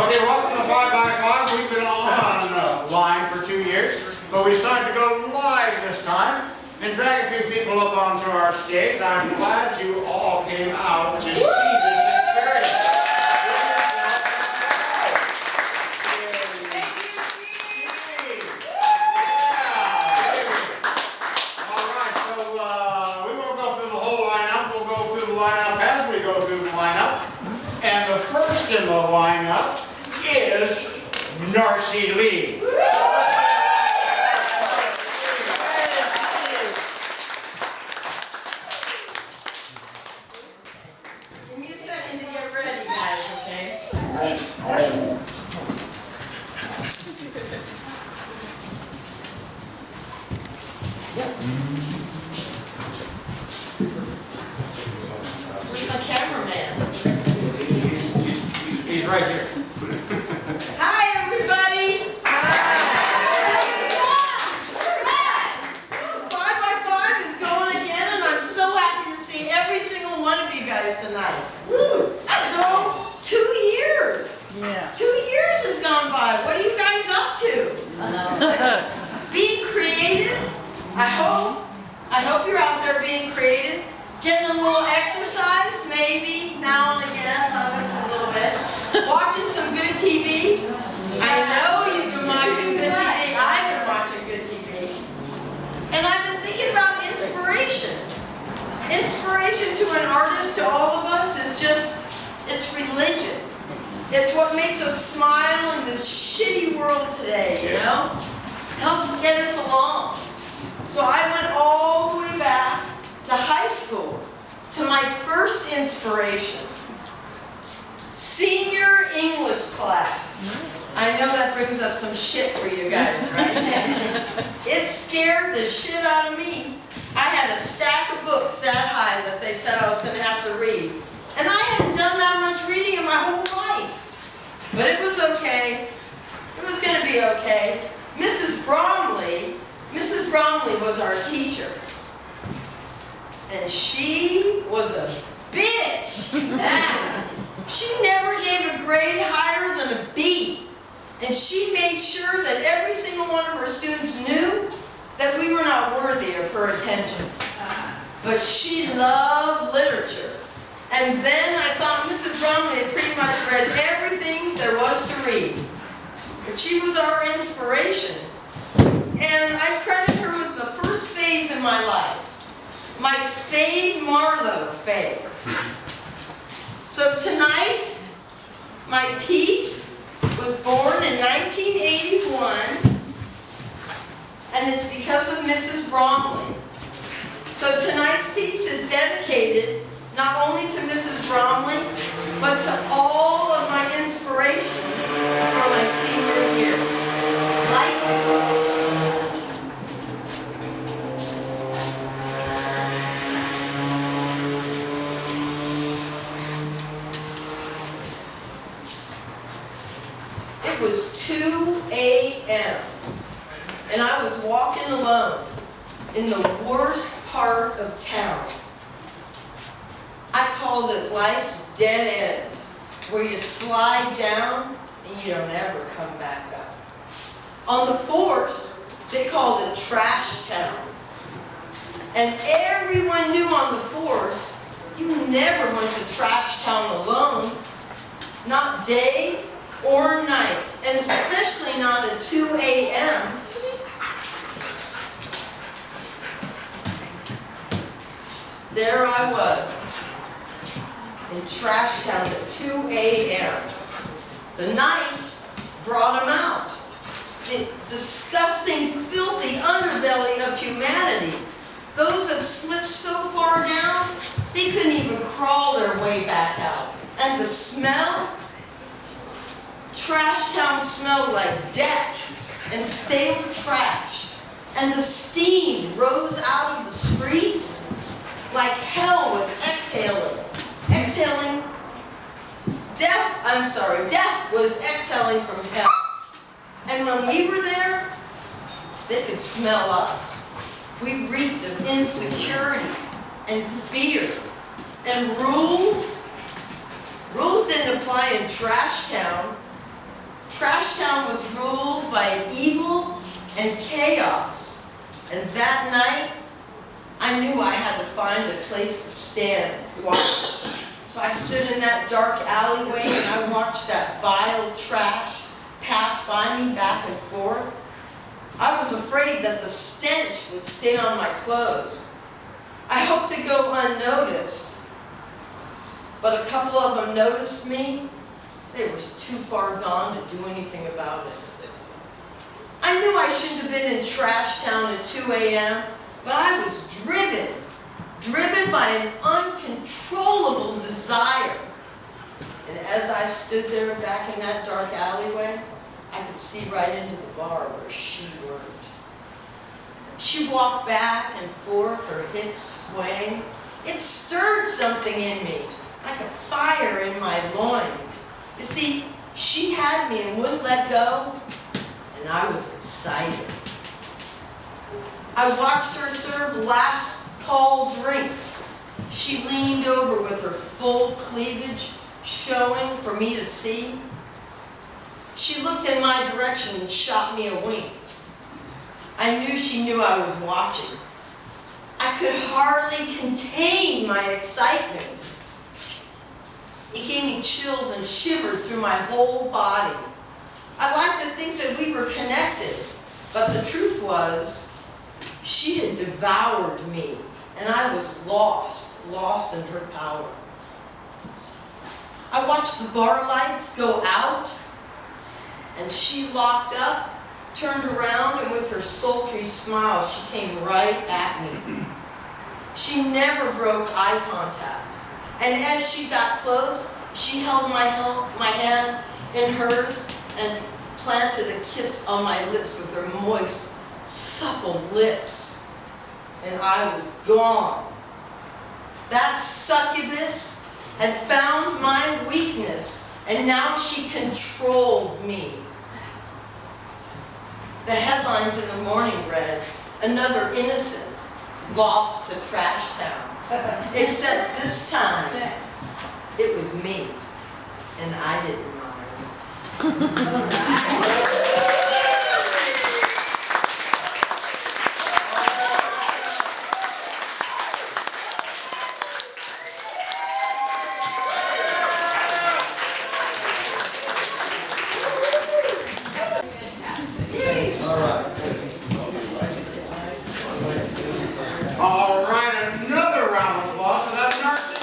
Okay, welcome to 5x5. We've been online for 2 years, but we decided to go live this time and drag a few people up onto our stage. I'm glad you all came out to see this experience. All right, so we won't go through the whole lineup. We'll go through the lineup as we go through the lineup. And the first in the lineup is Narci Lee. Give me a second to get ready, guys, okay? Where's my cameraman? He's right here. Hi, everybody! Hi! 5x5 is going again, and I'm so happy to see every single one of you guys tonight. Woo! So, 2 years! Yeah. 2 years has gone by. What are you guys up to? Being creative? I hope you're out there being creative. Getting a little exercise, maybe, now and again, at least a little bit. Watching some good TV. I know you've been watching good TV. I've been watching good TV. And I've been thinking about inspiration. Inspiration to an artist, to all of us, is just, it's religion. It's what makes us smile in this shitty world today, you know? Helps get us along. So I went all the way back to high school, to my first inspiration. Senior English class. I know that brings up some shit for you guys, right? It scared the shit out of me. I had a stack of books that high that they said I was going to have to read. And I hadn't done that much reading in my whole life. But it was okay. It was going to be okay. Mrs. Bromley was our teacher. And she was a bitch. She never gave a grade higher than a B. And she made sure that every single one of her students knew that we were not worthy of her attention. But she loved literature. And then I thought Mrs. Bromley had pretty much read everything there was to read. But she was our inspiration. And I credit her with the first phase in my life. My Spade Marlowe phase. So tonight, my piece was born in 1981, and it's because of Mrs. Bromley. So tonight's piece is dedicated not only to Mrs. Bromley, but to all of my inspirations for my senior year. Lights. It was 2 a.m. and I was walking alone in the worst part of town. I called it life's dead end, where you slide down and you don't ever come back up. On the force, they called it trash town. And everyone knew on the force, you never went to trash town alone, not day or night, and especially not at 2 a.m. There I was, in trash town at 2 a.m. The night brought him out. The disgusting, filthy underbelly of humanity. Those that slipped so far down, they couldn't even crawl their way back out. And the smell? Trash town smelled like death and stale trash. And the steam rose out of the streets like hell was exhaling. Death was exhaling from hell. And when we were there, they could smell us. We reeked of insecurity and fear. And rules didn't apply in Trash Town. Trash Town was ruled by evil and chaos. And that night, I knew I had to find a place to stand quiet. So I stood in that dark alleyway and I watched that vile trash pass by me back and forth. I was afraid that the stench would stay on my clothes. I hoped to go unnoticed, but a couple of them noticed me. They were too far gone to do anything about it. I knew I shouldn't have been in Trash Town at 2 a.m., but I was driven by an uncontrollable desire. And as I stood there back in that dark alleyway, I could see right into the bar where she worked. She walked back and forth, her hips swaying. It stirred something in me, like a fire in my loins. You see, she had me and wouldn't let go, and I was excited. I watched her serve last call drinks. She leaned over with her full cleavage showing for me to see. She looked in my direction and shot me a wink. I knew she knew I was watching. I could hardly contain my excitement. It gave me chills and shivers through my whole body. I liked to think that we were connected, but the truth was, she had devoured me, and I was lost in her power. I watched the bar lights go out, and she locked up, turned around, and with her sultry smile, she came right at me. She never broke eye contact, and as she got close, she held my hand in hers and planted a kiss on my lips with her moist, supple lips, and I was gone. That succubus had found my weakness, and now she controlled me. The headlines in the morning read, "Another innocent lost to Trash Town." Except this time, it was me, and I didn't mind. All right, another round of applause for that Narci.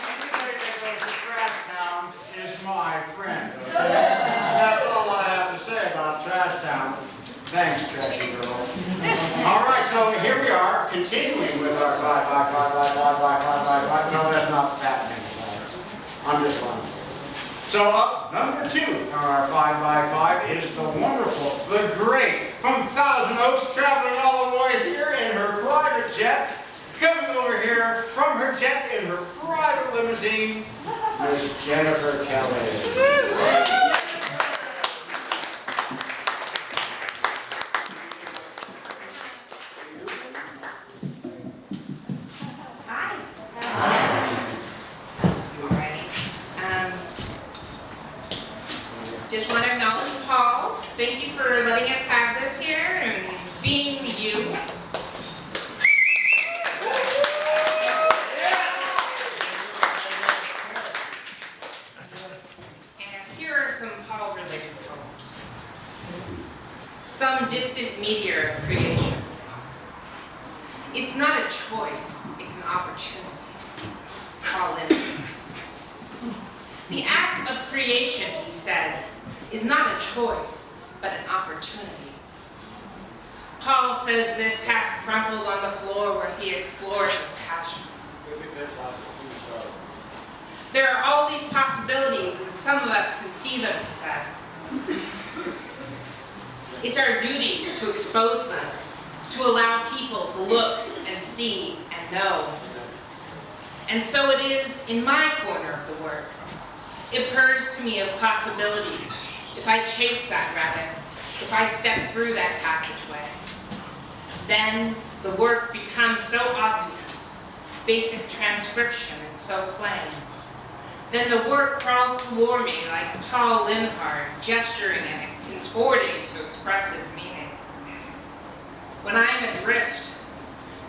Anybody that goes to Trash Town is my friend, okay? That's all I have to say about Trash Town. Thanks, trashy girl. All right, so here we are, continuing with our 5 by 5 by 5 by 5 by 5. No, that's not that many letters. I'm just one. So up number 2 on our 5 by 5 is the wonderful, the great, from Thousand Oaks, traveling all the way here in her private jet, coming over here from her jet in her private limousine, Miss Jennifer Kelley. Just want to acknowledge Paul. Thank you for letting us have this here and being you. And here are some Paul-related poems. Some distant meteor of creation. It's not a choice, it's an opportunity. Paul Lynn. The act of creation, he says, is not a choice, but an opportunity. Paul says this half crumpled on the floor where he explores his passion. There are all these possibilities, and some of us can see them, he says. It's our duty to expose them, to allow people to look and see and know. And so it is in my corner of the work. It purrs to me of possibility. If I chase that rabbit, if I step through that passageway, then the work becomes so obvious, basic transcription and so plain. Then the work crawls toward me like Paul Linhart, gesturing and contorting to express his meaning. When I am adrift,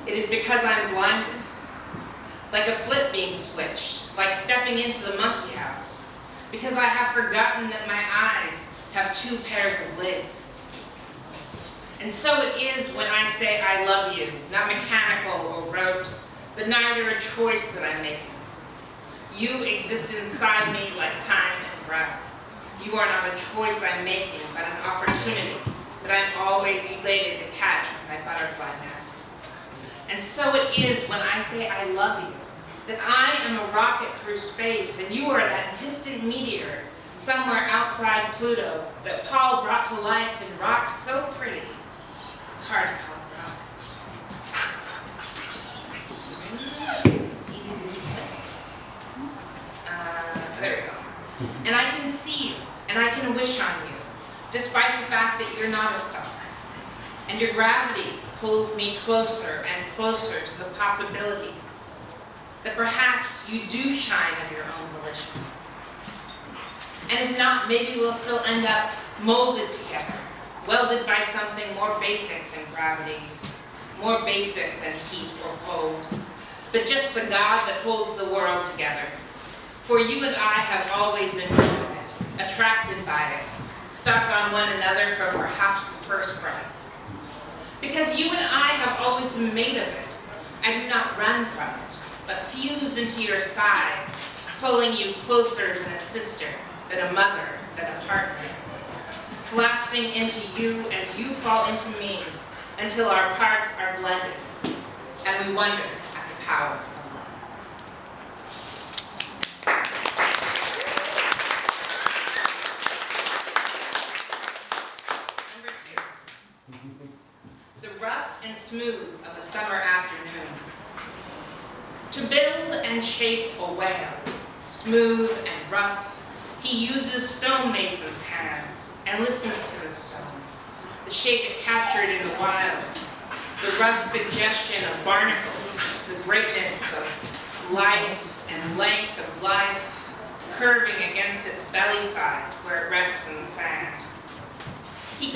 it is because I'm blinded, like a flip being switched, like stepping into the monkey house, because I have forgotten that my eyes have two pairs of lids. And so it is when I say I love you, not mechanical or rote, but neither a choice that I'm making. You exist inside me like time and breath. You are not a choice I'm making, but an opportunity that I'm always elated to catch with my butterfly net. And so it is when I say I love you, that I am a rocket through space, and you are that distant meteor somewhere outside Pluto that Paul brought to life in rocks so pretty. It's hard to call it rock. It's easy to do this. There we go. And I can see you, and I can wish on you, despite the fact that you're not a star. And your gravity pulls me closer and closer to the possibility that perhaps you do shine of your own volition. And if not, maybe we'll still end up molded together, welded by something more basic than gravity, more basic than heat or cold, but just the God that holds the world together. For you and I have always been drawn to it, attracted by it, stuck on one another for perhaps the first breath. Because you and I have always been made of it, I do not run from it, but fuse into your side, pulling you closer than a sister, than a mother, than a partner, collapsing into you as you fall into me, until our parts are blended, and we wonder at the power of love. Number 2. The rough and smooth of a summer afternoon. To build and shape a whale, smooth and rough, he uses stonemason's hands and listens to the stone, the shape it captured in the wild, the rough suggestion of barnacles, the greatness of life and length of life, curving against its belly side where it rests in the sand. He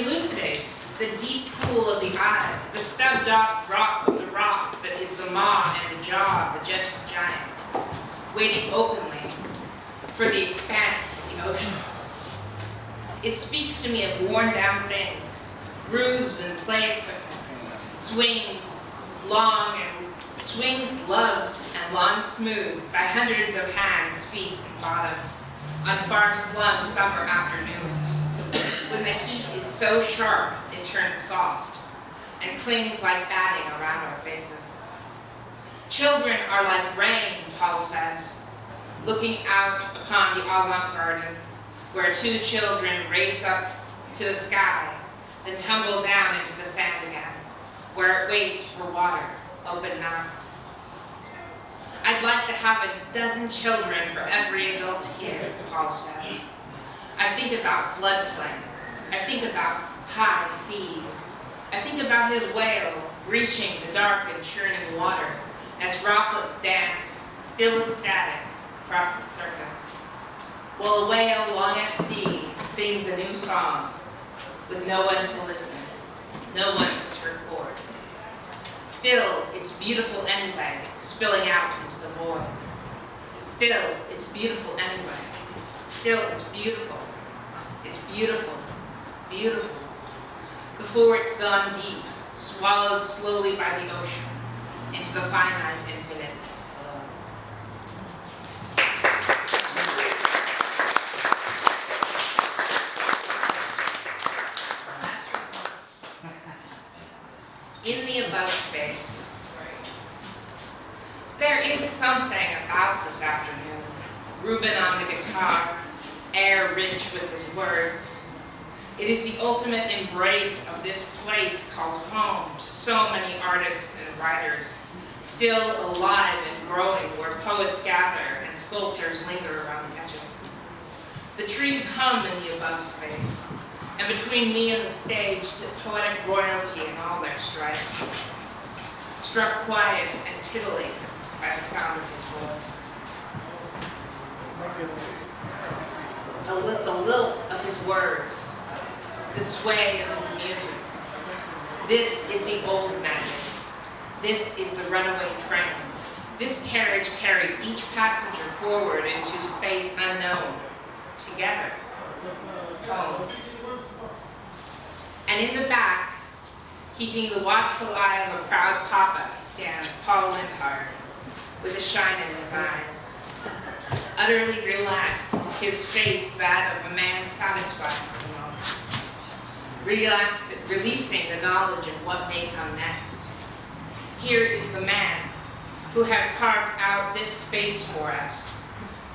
elucidates the deep pool of the eye, the stubbed off drop of the rock that is the maw and the jaw of the gentle giant, waiting openly for the expanse of the oceans. It speaks to me of worn down things, grooves and play equipment, swings loved and long smoothed by hundreds of hands, feet, and bottoms on far-slung summer afternoons, when the heat is so sharp it turns soft and clings like batting around our faces. Children are like rain, Paul says, looking out upon the avant-garden, where two children race up to the sky, then tumble down into the sand again, where it waits for water, open mouth. I'd like to have a dozen children for every adult here, Paul says. I think about floodplains. I think about high seas. I think about his whale breaching the dark and churning water as droplets dance, still as static, across the surface. While a whale long at sea sings a new song with no one to listen, no one to record. Still, it's beautiful anyway, spilling out into the void. Still, it's beautiful anyway. Still, it's beautiful. It's beautiful, beautiful. Before it's gone deep, swallowed slowly by the ocean, into the finite infinite below. In the above space, there is something about this afternoon. Ruben on the guitar, air rich with his words. It is the ultimate embrace of this place called home to so many artists and writers, still alive and growing, where poets gather and sculptors linger around the edges. The trees hum in the above space, and between me and the stage sit poetic royalty in all their stripes, struck quiet and titillating by the sound of his voice. The lilt of his words, the sway of his music. This is the old madness. This is the runaway train. This carriage carries each passenger forward into space unknown, together. And in the back, keeping the watchful eye of a proud papa, stands Paul Lindhard, with a shine in his eyes. Utterly relaxed, his face that of a man satisfied for the moment. Releasing the knowledge of what may come next. Here is the man who has carved out this space for us,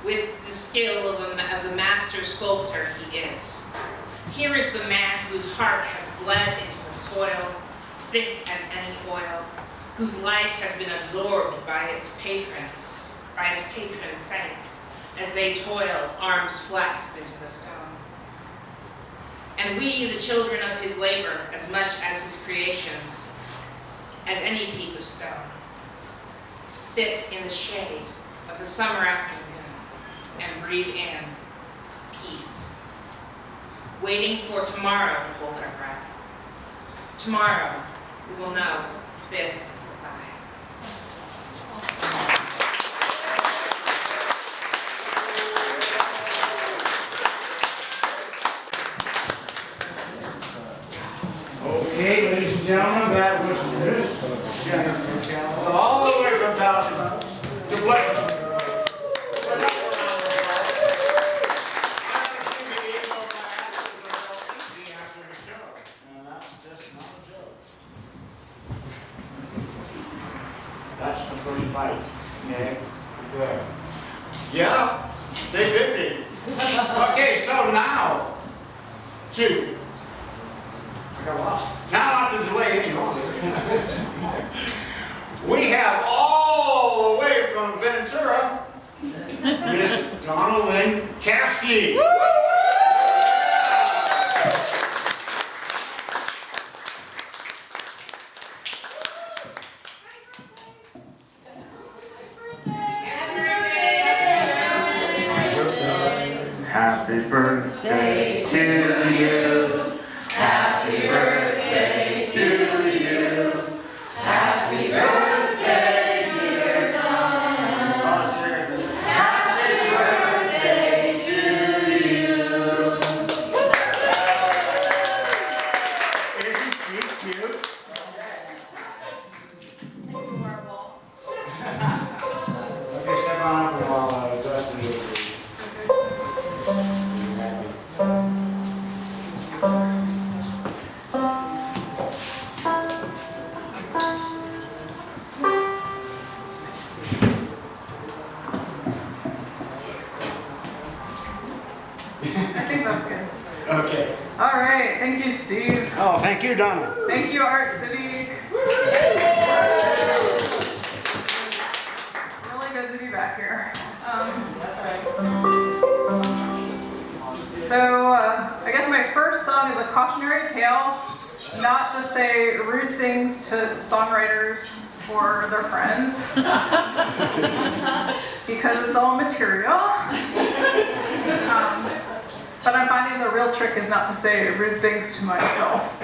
with the skill of the master sculptor he is. Here is the man whose heart has bled into the soil, thick as any oil, whose life has been absorbed by its patron saints, as they toil, arms flexed into the stone. And we, the children of his labor, as much as his creations, as any piece of stone, sit in the shade of the summer afternoon and breathe in peace, waiting for tomorrow to hold our breath. Tomorrow, we will know this is goodbye. Okay, ladies and gentlemen, that was good. All the way from Boston to Blake. That's the first fight. Yeah, good. Yeah, they did me. Okay, so now, two. I got lost. Now not to delay any longer. We have all the way from Ventura, Miss Donna Lynn Caskey. Happy birthday to you. Happy birthday to you. Happy birthday, dear Donna. Happy birthday to you. Isn't she cute? Okay, step on up while Justin is. Okay. All right, thank you, Steve. Oh, thank you, Donna. Thank you, Art City. Really good to be back here. I guess my first song is a cautionary tale, not to say rude things to songwriters or their friends, because it's all material. But I'm finding the real trick is not to say rude things to myself.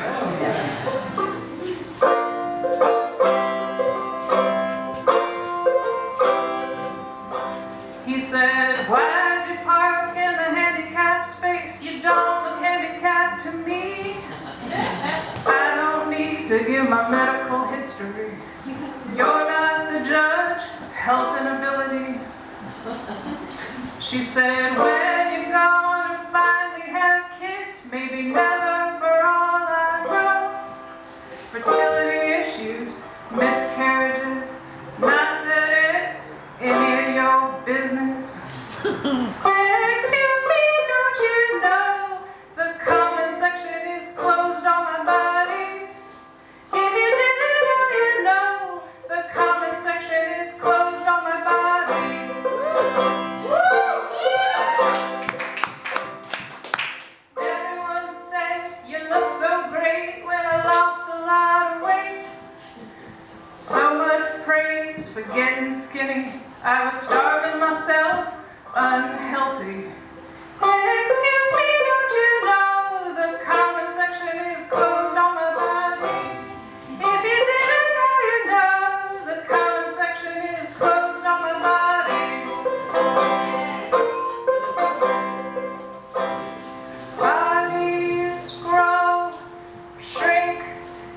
He said, why'd you park in the handicapped space? You don't look handicapped to me. I don't need to give my medical history. You're not the judge of health and ability. She said, when you gonna finally have kids? Maybe never for all I know. Fertility issues, miscarriages, not that it's any of your business. Excuse me, don't you know the comment section is closed on my body? If you didn't already know, the comment section is closed on my body. unhealthy. Excuse me, don't you know the comment section is closed on my body? If you didn't know, you know the comment section is closed on my body. Bodies grow, shrink,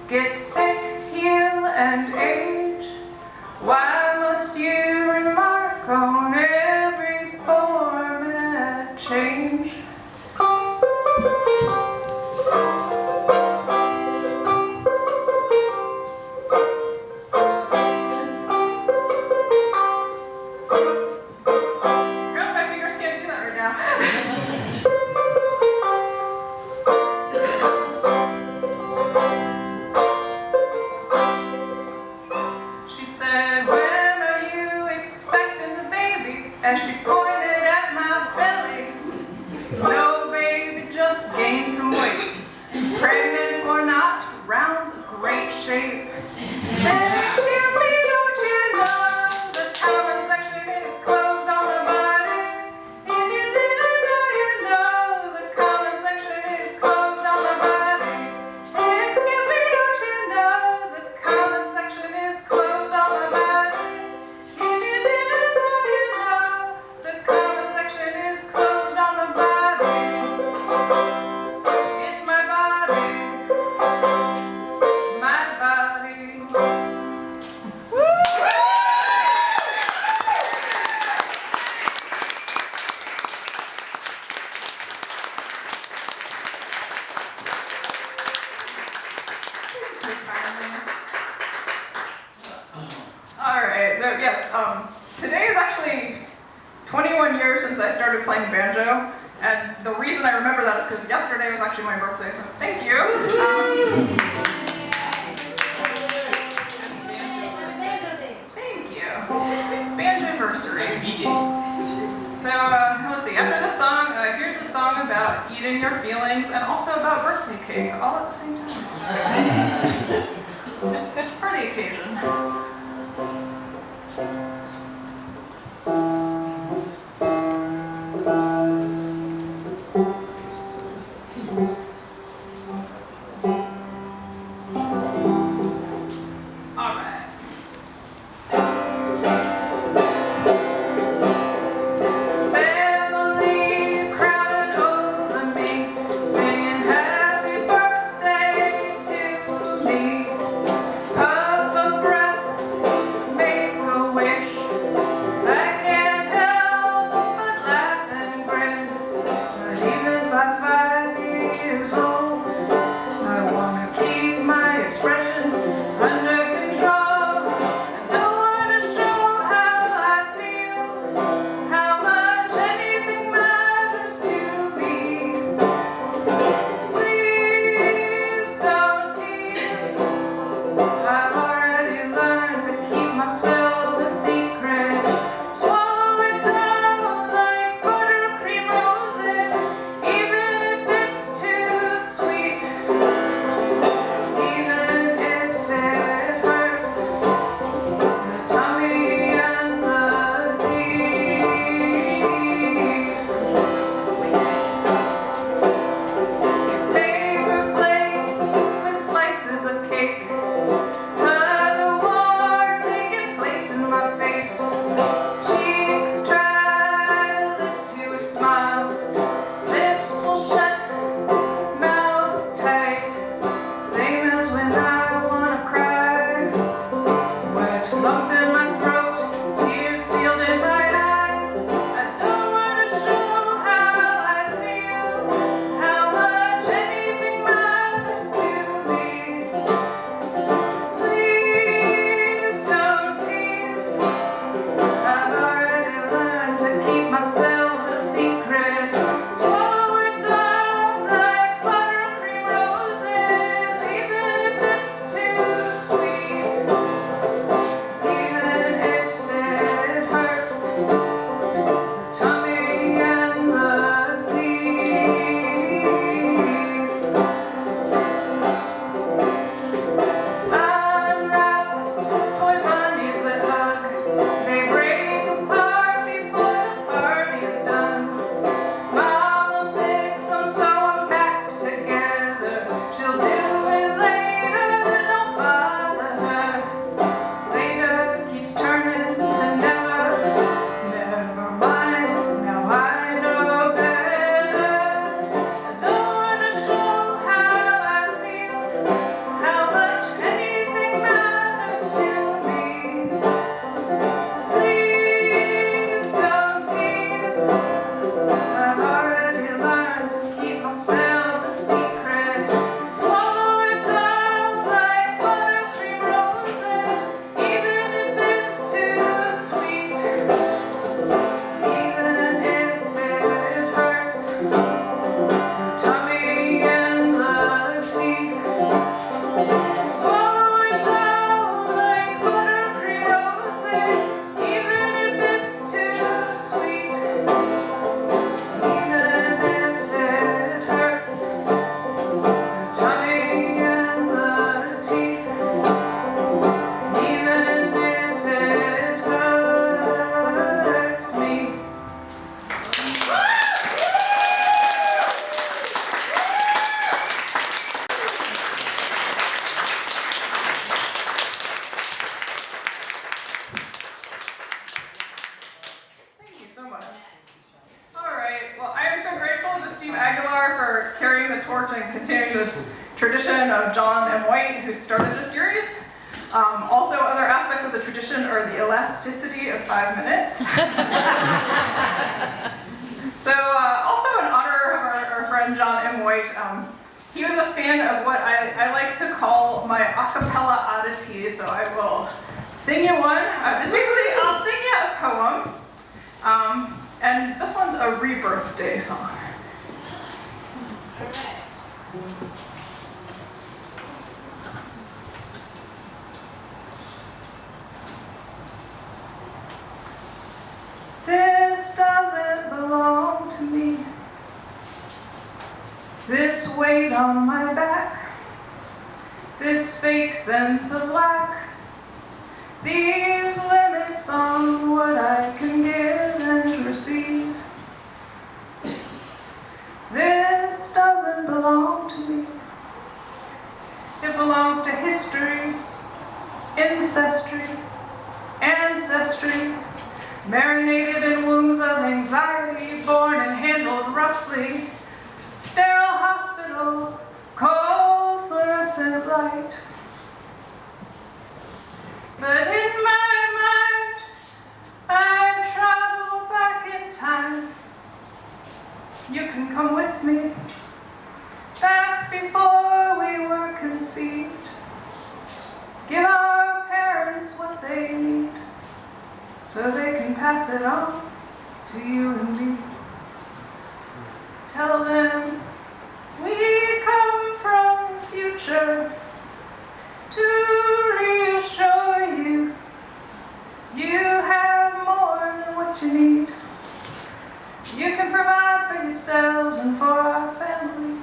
get sick, heal, and age. Why must you remark on every format change? Girl, my fingers can't do that right now. She said, when are you expecting the baby? As she pointed at my belly. No, baby, just gain some weight. Pregnant or not, round's a great shape. And excuse me, don't you know the comment section is closed on my body? If you didn't know, you know the comment section is closed on my body. Excuse me, don't you know the comment section is closed on my body? If you didn't know, you know the comment section is closed on my body. It's my body, my body. Woo! All right, so yes, today is actually 21 years since I started playing banjo, and the reason I remember that is because yesterday was actually my birthday, so thank you. Thank you. Banjoversary. So, let's see, after this song, here's a song about eating your feelings and also about birthday cake, all at the same time. For the occasion. All right. Family crowded over me, singing happy birthday to me. Puff of breath forward to continuing this tradition of John M. White, who started this series. Also, other aspects of the tradition are the elasticity of 5 minutes. So, also in honor of our friend John M. White, he was a fan of what I like to call my a cappella oddity, so I will sing you one. It's basically, I'll sing you a poem, and this one's a rebirth day song. This doesn't belong to me. This weight on my back, this fake sense of lack, these limits on what I can give and receive. This doesn't belong to me. It belongs to history, ancestry, marinated in wombs of anxiety, born and handled roughly. Sterile hospital, cold fluorescent light. But in my mind, I travel back in time. You can come with me, back before we were conceived. Give our parents what they need, so they can pass it on to you and me. Tell them we come from the future to reassure you, you have more than what you need. You can provide for yourselves and for our family.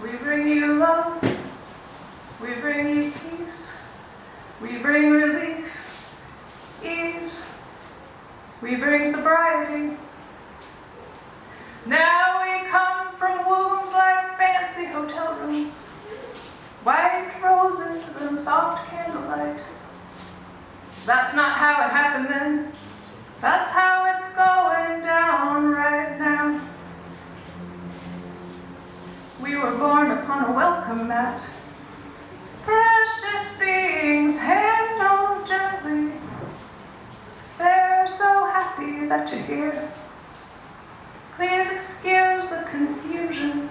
We bring you love, we bring you peace, we bring relief, ease, we bring sobriety. Now we come from wombs like fancy hotel rooms, white roses and soft candlelight. That's not how it happened then. That's how it's going down right now. We were born upon a welcome mat, precious beings handled gently. They're so happy that you're here. Please excuse the confusion,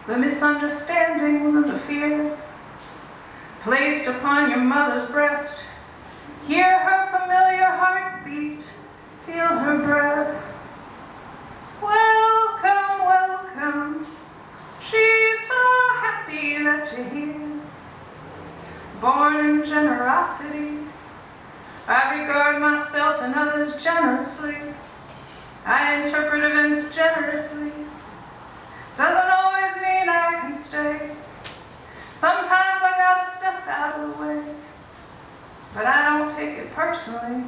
the misunderstandings and the fear. Placed upon your mother's breast, hear her familiar heartbeat, feel her breath. Welcome, welcome, she's so happy that you're here. Born in generosity, I regard myself and others generously. I interpret events generously. Doesn't always mean I can stay. Sometimes I gotta step out of the way, but I don't take it personally.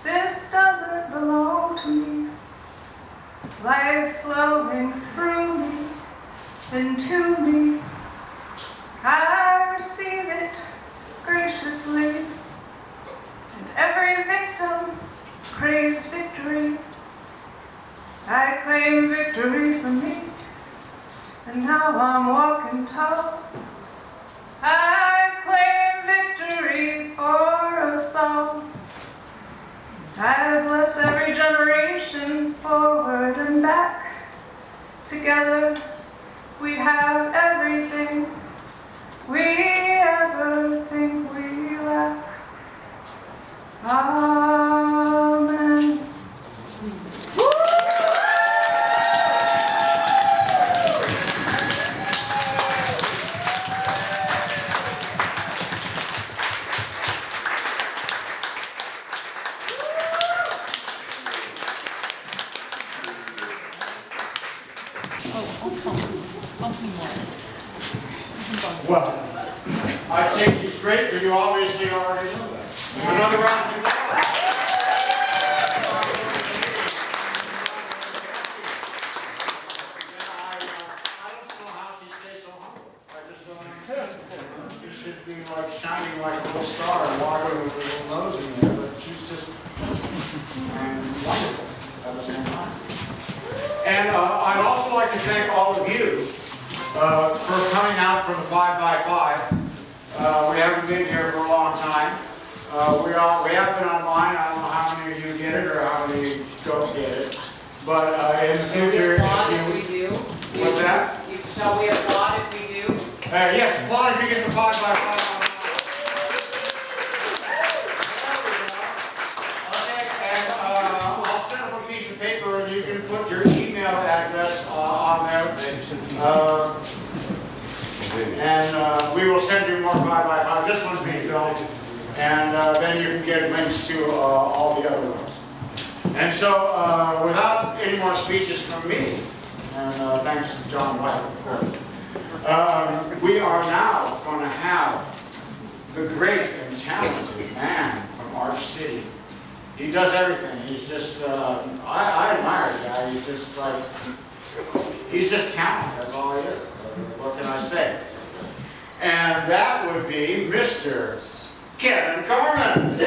This doesn't belong to me. Life flowing through me, into me. I receive it graciously, and every victim craves victory. I claim victory for me, and now I'm walking tall. I claim victory for us all. I bless every generation, forward and back. Together we have everything we ever think we lack. Amen. Well, I think she's great, but you obviously already know that. Another round of applause. I don't know how she stays so humble. I just don't understand. She should be like shining like a little star and walking with a little nose in there, but she's just wonderful at the same time. And I'd also like to thank all of you for coming out from the 5x5. We haven't been here for a long time. We have been online. I don't know how many of you get it or how many don't get it. But in the future, if you... What's that? Shall we applaud if we do? Yes, applaud if you get the 5x5 online. Paper and you can put your email address on there. And we will send you more 5x5. This one's being filmed. And then you can get links to all the other ones. And so, without any more speeches from me, and thanks to John White, of course, we are now going to have the great and talented man from Arch City. He does everything. He's just, I admire the guy. He's just like, he's just talent. That's all he is. What can I say? And that would be Mr. Kevin Carmen.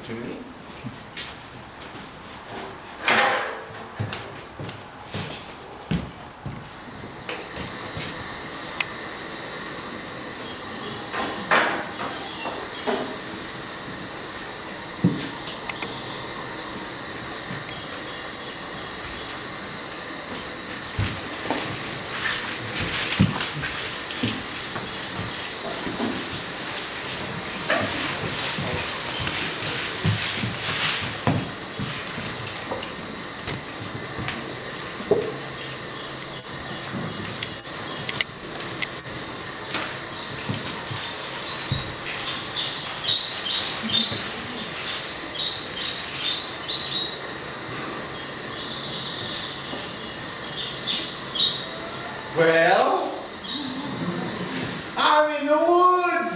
To me. Well, I'm in the woods.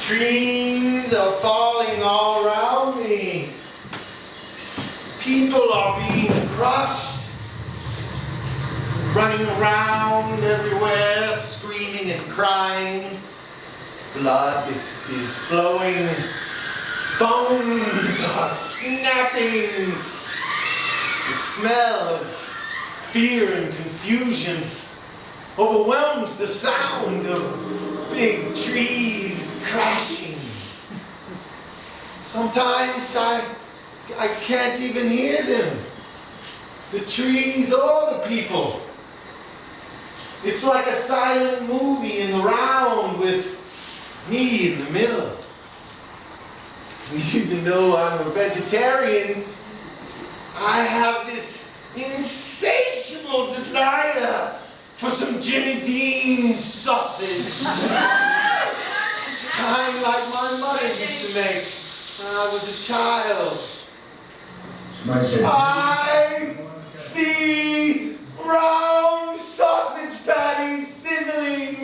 Trees are falling all around me. People are being crushed, running around everywhere, screaming and crying. Blood is flowing. Bones are snapping. The smell of fear and confusion overwhelms the sound of big trees crashing. Sometimes I can't even hear them, the trees or the people. It's like a silent movie in the round with me in the middle. Even though I'm a vegetarian, I have this insatiable desire for some Jimmy Dean sausage. Kind like my mother used to make when I was a child. I see round sausage patties sizzling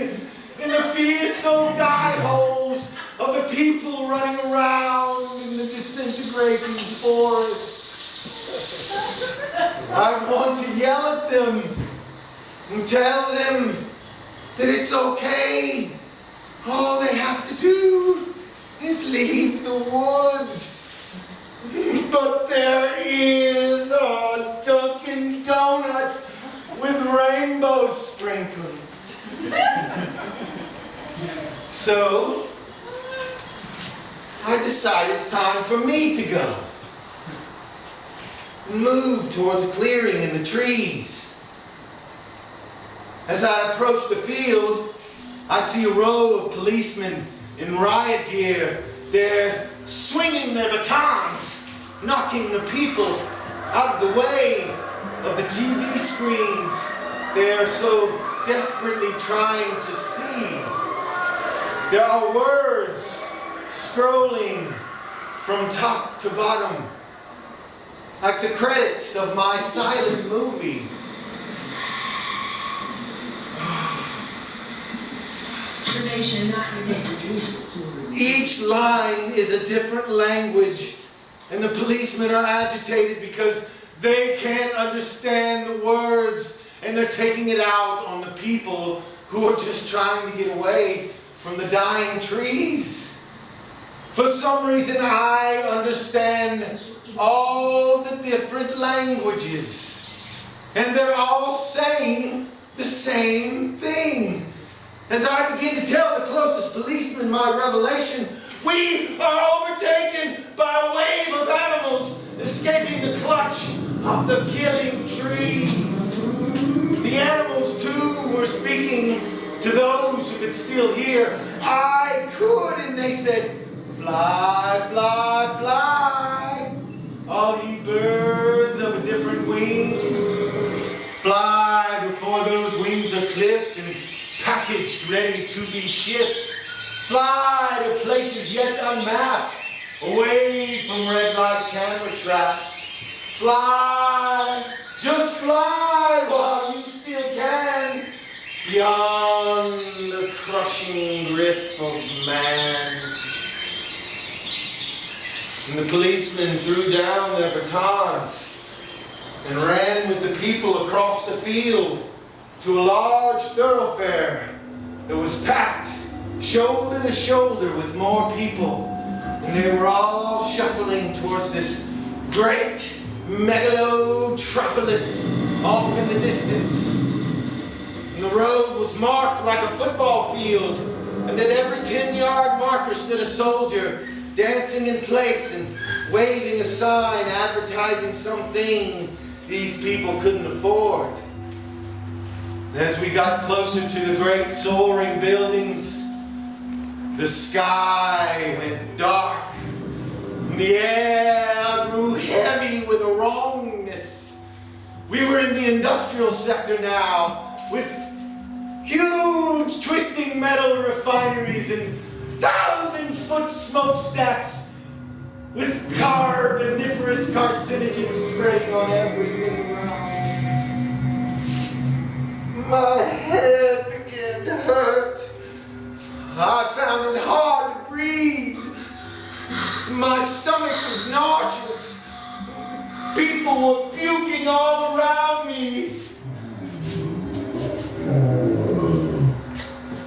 in the fierce old eye holes of the people running around in the disintegrating forest. I want to yell at them and tell them that it's okay. All they have to do is leave the woods. But their ears are Dunkin' Donuts with rainbow sprinkles. So, I decide it's time for me to go. Move towards a clearing in the trees. As I approach the field, I see a row of policemen in riot gear. They're swinging their batons, knocking the people out of the way of the TV screens they're so desperately trying to see. There are words scrolling from top to bottom, like the credits of my silent movie. Each line is a different language And the policemen are agitated because they can't understand the words, and they're taking it out on the people who are just trying to get away from the dying trees. For some reason, I understand all the different languages, and they're all saying the same thing. As I begin to tell the closest policeman my revelation, we are overtaken by a wave of animals escaping the clutch of the killing trees. The animals, too, were speaking to those who could still hear. I could, and they said, "Fly, fly, fly, all ye birds of a different wing. Fly before those wings are clipped and packaged, ready to be shipped. Fly to places yet unmapped, away from red light camera traps. Fly, just fly while you still can, beyond the crushing grip of man." And the policemen threw down their batons and ran with the people across the field to a large thoroughfare that was packed shoulder to shoulder with more people. And they were all shuffling towards this great megalotropolis off in the distance. And the road was marked like a football field, and at every 10-yard marker stood a soldier dancing in place and waving a sign advertising something these people couldn't afford. And as we got closer to the great soaring buildings, the sky went dark, and the air grew heavy with a wrongness. We were in the industrial sector now, with huge twisting metal refineries and 1,000-foot smokestacks with carboniferous carcinogens spreading on everything around. My head began to hurt. I found it hard to breathe. My stomach was nauseous. People were puking all around me.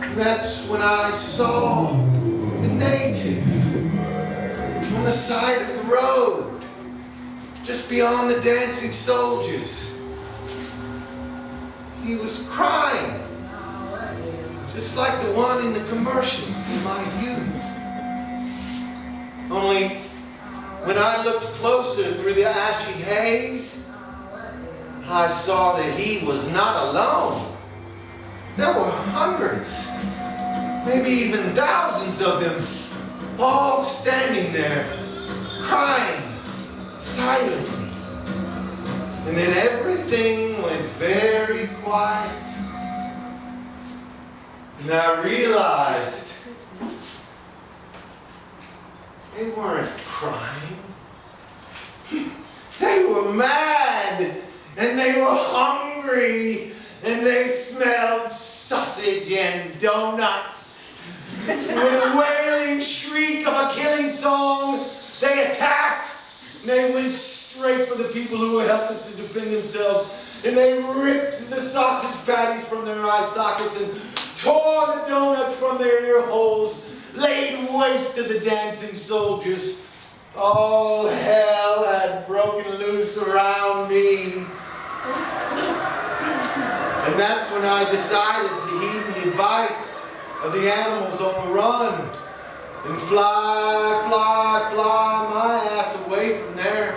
And that's when I saw the native on the side of the road, just beyond the dancing soldiers. He was crying, just like the one in the commercials in my youth. Only when I looked closer through the ashy haze, I saw that he was not alone. There were hundreds, maybe even thousands of them, all standing there, crying silently. And then everything went very quiet. And I realized they weren't crying. They were mad, and they were hungry, and they smelled sausage and donuts. With a wailing shriek of a killing song, they attacked. They went straight for the people who were helpless to defend themselves, and they ripped the sausage patties from their eye sockets and tore the donuts from their ear holes, laid waste to the dancing soldiers. All hell had broken loose around me. And that's when I decided to heed the advice of the animals on the run and fly, fly, fly my ass away from there.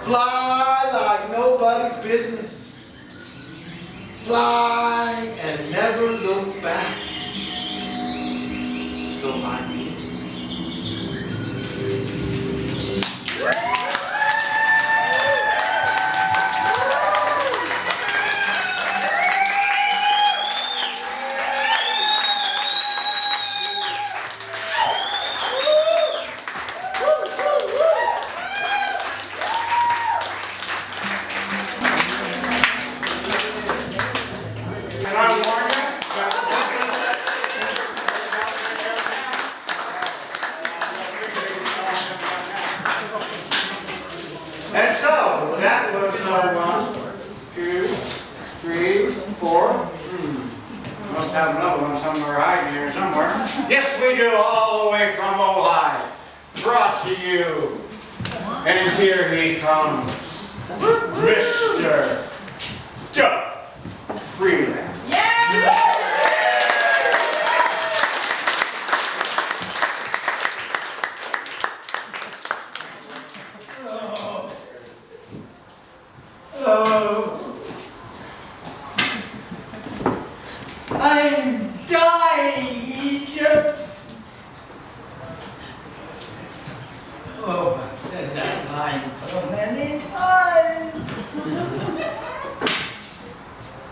Fly like nobody's business. Fly and never look back. So I did. So 1, 2, 3, 4. Must have another one somewhere hiding here somewhere. Yes, we do, all the way from Ojai. Brought to you. And here he comes. Mr. Doug Freelander. I'm dying, Egypt! Oh, I've said that line so many times.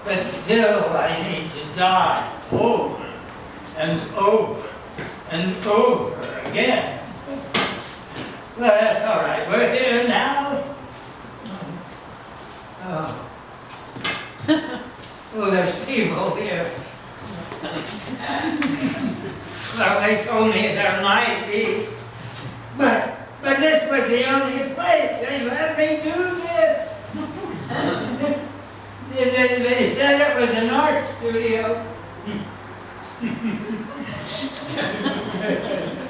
But still, I need to die over and over and over again. But that's all right, we're here now. Oh. Oh, there's people here. Well, they told me there might be, but this was the only place they let me do this. They said it was an art studio.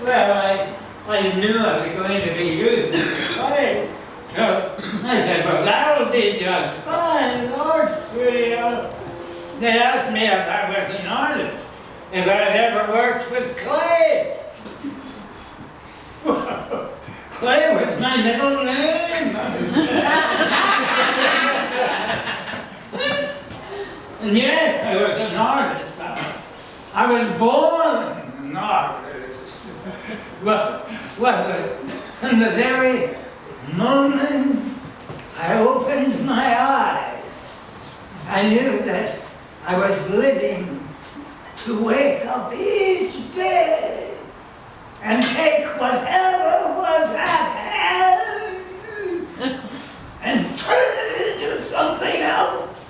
Well, I knew I was going to be using the clay, so I said, well, that'll be just fine, an art studio. They asked me if I was an artist, if I'd ever worked with clay. Well, clay was my middle name. And yes, I was an artist. I was born an artist. Well, from the very moment I opened my eyes, I knew that I was living to wake up each day and take whatever was at hand and turn it into something else.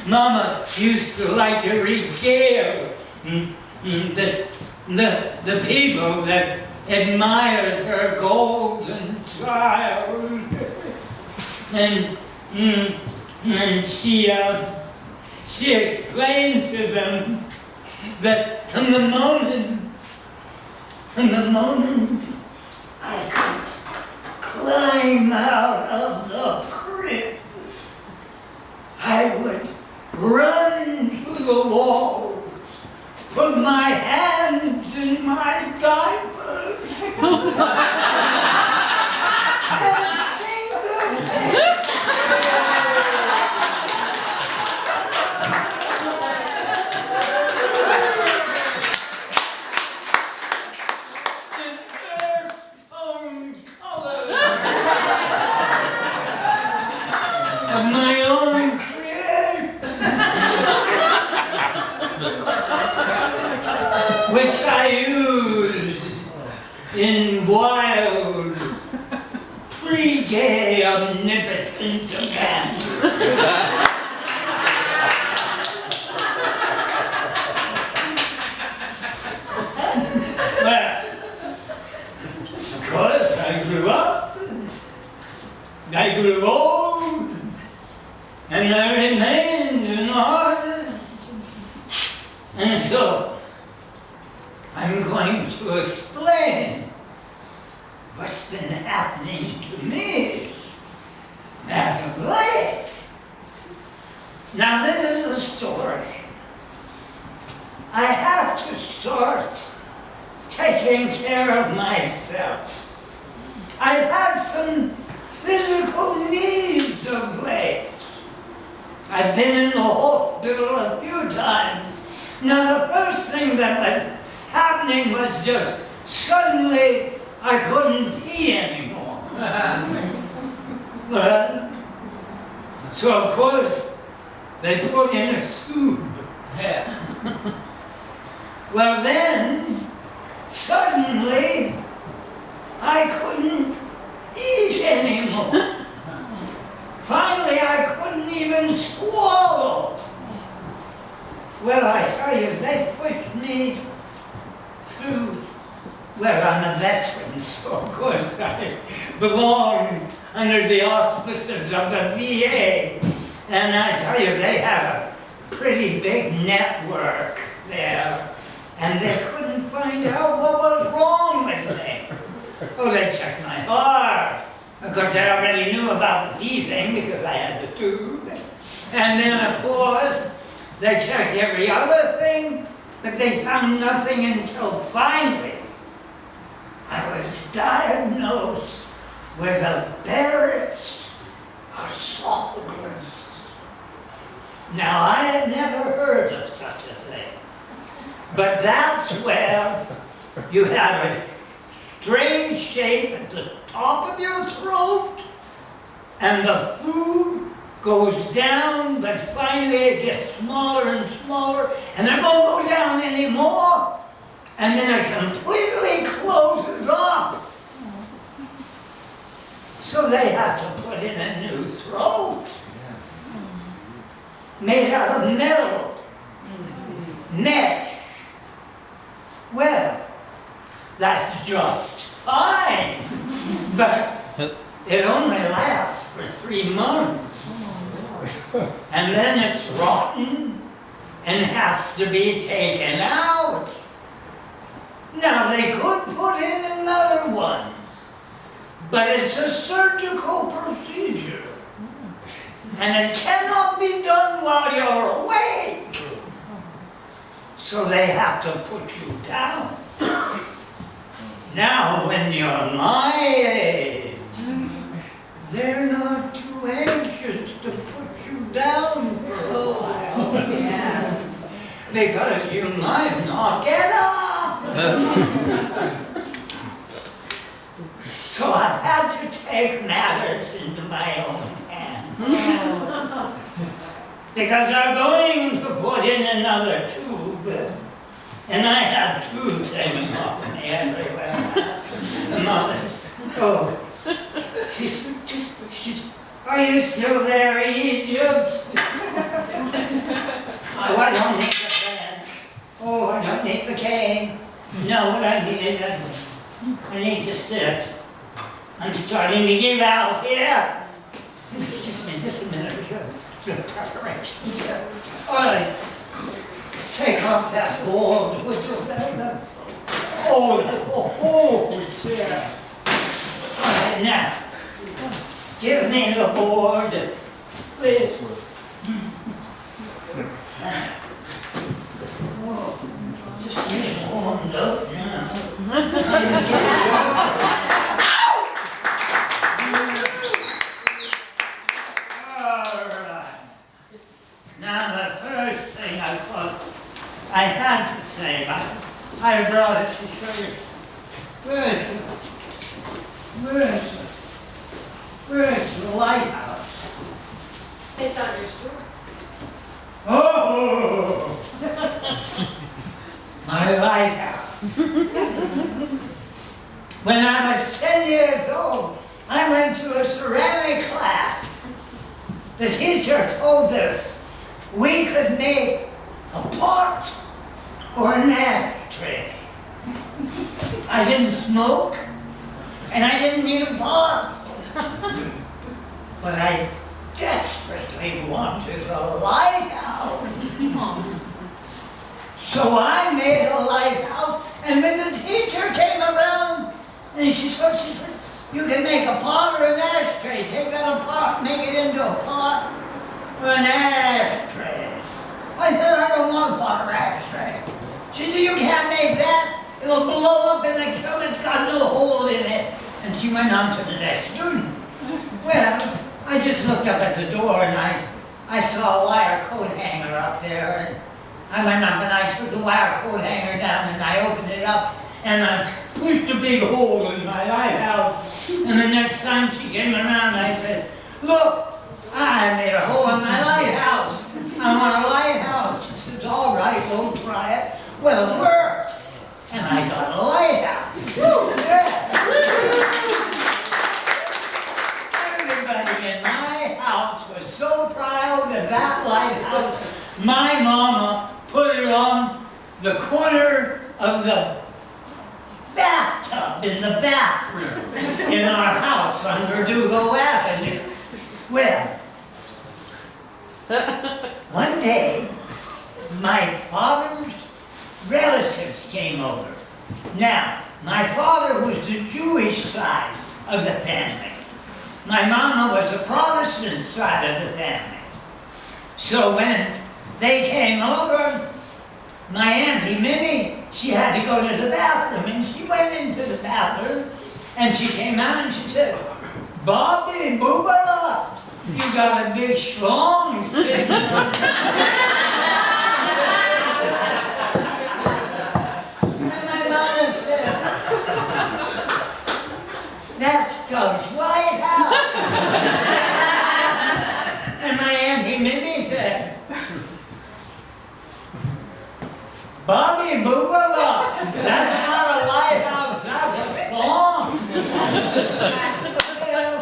Mama used to like to regale the people that admired her golden child. And she explained to them that from the moment I could climb out of the crib, I would run to the walls, put my hands in my diapers, and sing the of my own creation, which I used in wild, pre-gay, omnipotent abandon. Well, of course, I grew up, I grew old, and I remained an artist. And so, I'm going to explain what's been happening to me as of late. Now, this is the story. I have to start taking care of myself. I've had some physical needs of late. I've been in the hospital a few times. Now, the first thing that was happening was just suddenly I couldn't pee anymore. So, of course, they put in a tube. Well, then, suddenly, I couldn't eat anymore. Finally, I couldn't even swallow. Well, I tell you, they pushed me through Well, I'm a veteran, so of course I belong under the auspices of the VA. And I tell you, they have a pretty big network there. And they couldn't find out what was wrong with me. Oh, they checked my heart. Of course, I already knew about the pee thing because I had the tube. And then, of course, they checked every other thing, but they found nothing until finally I was diagnosed with a Barrett's esophagus. Now, I had never heard of such a thing, but that's where you have a strange shape at the top of your throat, and the food goes down, but finally it gets smaller and smaller, and it won't go down anymore, and then it completely closes up. So they had to put in a new throat, made out of metal, mesh. Well, that's just fine, but it only lasts for 3 months. And then it's rotten and has to be taken out. Now they could put in another one, but it's a surgical procedure. And it cannot be done while you're awake. So they have to put you down. Now, when you're my age, they're not too anxious to put you down for a while. Yeah. Because you might not get up. So I had to take matters into my own hands. Because they're going to put in another tube. And I had tubes hanging off me everywhere. The mother, oh, are you still there, Egypt? Oh, I don't need the bed. Oh, I don't need the cane. No, what I need, I need to sit. I'm starting to give out here. Excuse me, just a minute. The preparations here. All right. Take off that board. Oh, yeah. All right, now, give me the board, please. Oh, just getting warmed up now. All right. Now, the first thing I thought I had to say, I brought it to show you. Where's the lighthouse? It's on your store. Oh! My lighthouse. When I was 10 years old, I went to a ceramic class. The teacher told us we could make a pot or an ashtray. I didn't smoke, and I didn't need a pot. But I desperately wanted a lighthouse. So I made a lighthouse, and when the teacher came around, and she said, you can make a pot or an ashtray. Take that apart, make it into a pot or an ashtray. I said, I don't want a pot or ashtray. She said, you can't make that. It'll blow up in the kiln. It's got no hole in it. And she went on to the next student. Well, I just looked up at the door and I saw a wire coat hanger up there. And I went up and I took the wire coat hanger down and I opened it up and I pushed a big hole in my lighthouse. And the next time she came around, I said, look, I made a hole in my lighthouse. I want a lighthouse. She says, all right, we'll try it. Well, it worked. And I got a lighthouse. Woo, yeah. Everybody in my house was so proud of that lighthouse. My mama put it on the corner of the bathroom. bathtub in the bathroom in our house on Verdugo Avenue. Well, one day, my father's relatives came over. Now, my father was the Jewish side of the family. My mama was the Protestant side of the family. So when they came over, my Auntie Minnie, she had to go to the bathroom, and she went into the bathroom, and she came out and she said, "Bobby, Boobala, you got a big schlong sitting on." And my mama said, "That's Doug's White House." And my Auntie Minnie said, "Bobby Boobala, that's not a lighthouse, that's a schlong." Well,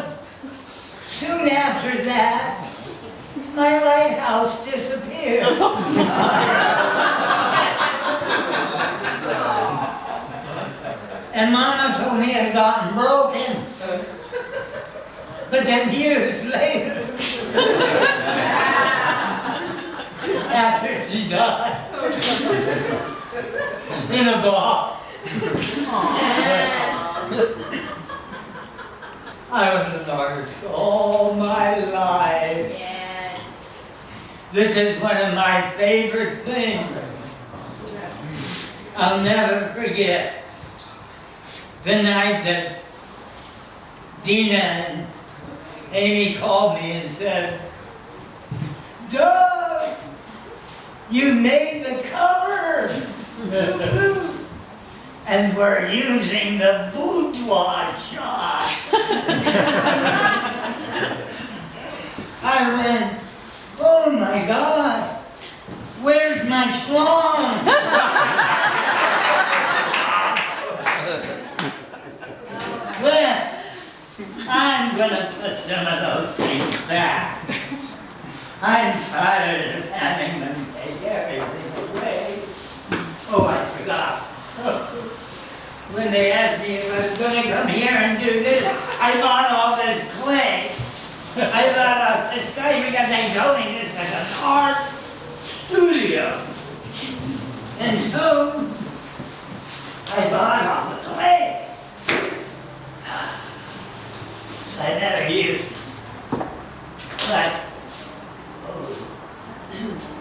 soon after that, my lighthouse disappeared. And Mama told me it had gotten broken. But then years later, after she died, in a box, I was an artist all my life. Yes. This is one of my favorite things. I'll never forget the night that Dina and Amy called me and said, "Doug, you made the cover!" And we're using the boudoir shot. I went, "Oh my God, where's my schlong?" Well, I'm gonna put some of those things back. I'm tired of having them take everything away. Oh, I forgot. When they asked me if I was going to come here and do this, I bought all this clay. I bought all this clay because they told me this was an art studio. And so, I bought all the clay. I never used it. But,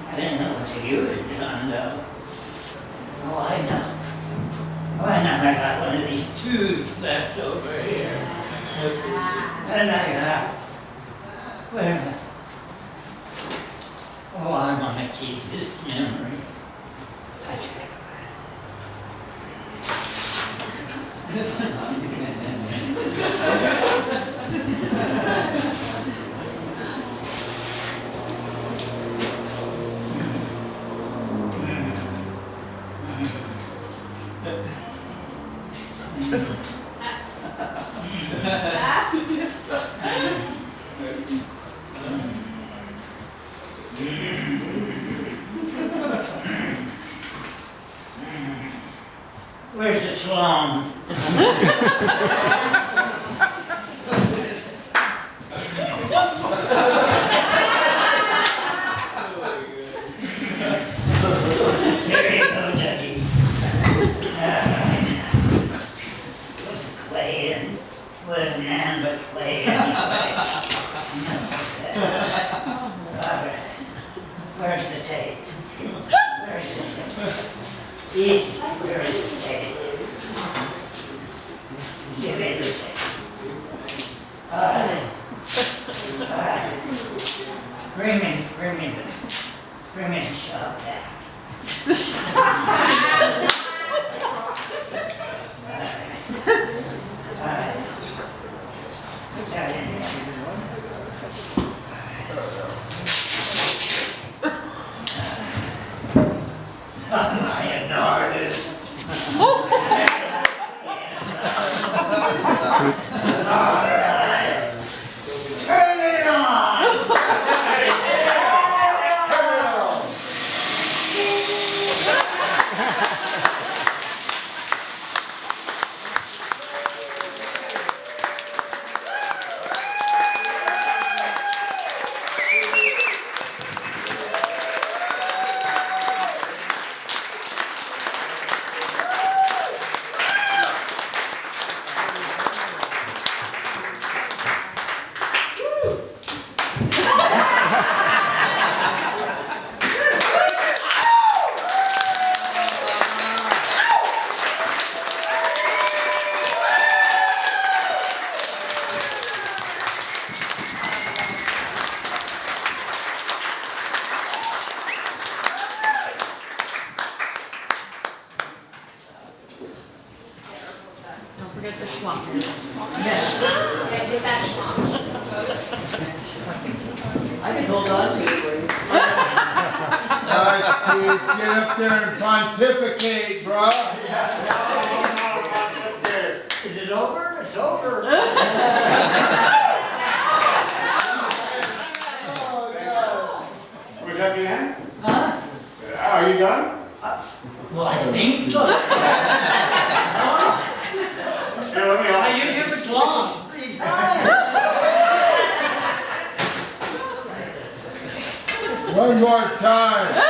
I didn't know what to use it on though. Oh, I know. Oh, I know, I got one of these tubes left over here. And I got, where? Oh, I want to keep this memory. Where's the schlong? There you go, Dougie. Put the clay in. Put a man but clay in. All right. Where's the tape? Where's the tape? Easy. Where is the tape? Give me the tape. All right. All right. Bring me the shop back. All right. Put that in there. Am I an artist? All right. Turn it on! Forget the schlong. Yeah, get that schlong. I can hold on to it for you. Alright, Steve, get up there and pontificate, bro. Is it over? It's over. Was that the end? Huh? Are you done? Well, I think so. Here, let me help. My YouTube is long. 3 times. One more time.